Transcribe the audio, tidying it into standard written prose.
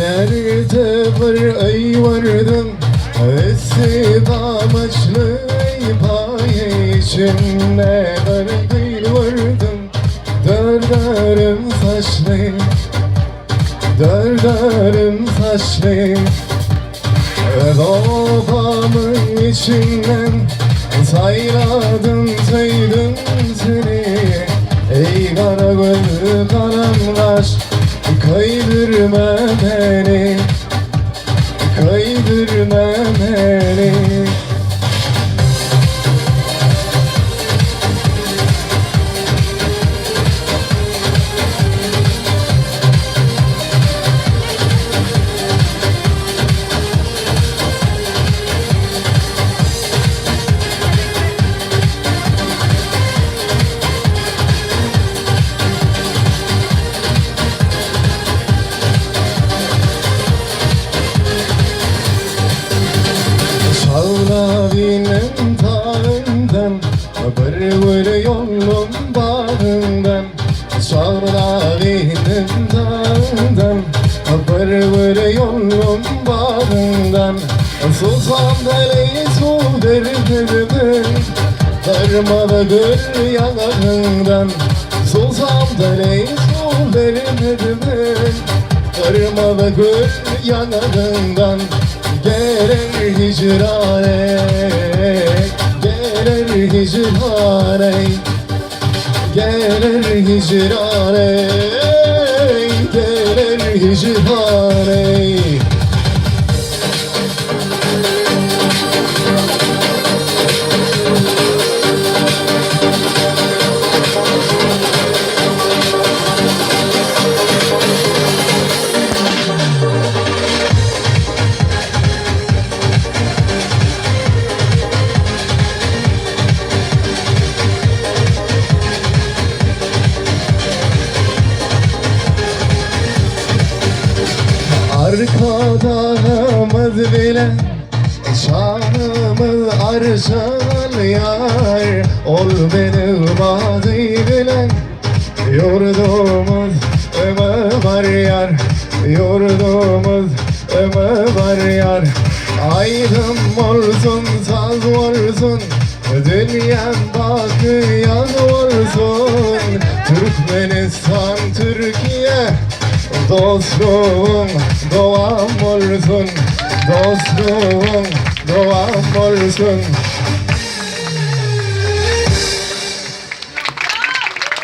Nerede var ey vardım İstidameçli paye içinde Derdil vardım Dörderim saçlı Dörderim saçlı Babamın içinden sayladım saydım seni Ey kara göz karanlaş kaydırma beni kaydırma beni Şavlavinin tağından bir yolun bağından Şavlavinin tağından bir yolun bağından Sultan deleyi su derdimin Darmalı gül yanağından Sultan deleyi su derdimin Darmalı gül yanağından Gelir hicrane, gelir hicrane, gelir hicrane, gelir hicrane. Arkadanımız bile şanımız arşan yar Ol benim mazi bilen yurdumuz var yar Yurdumuz var yar Aydın olsun saz olsun Dünyam bakıyan olsun Türkmenistan Türkiye Dostluğum doğam olsun Dostluğum doğam olsun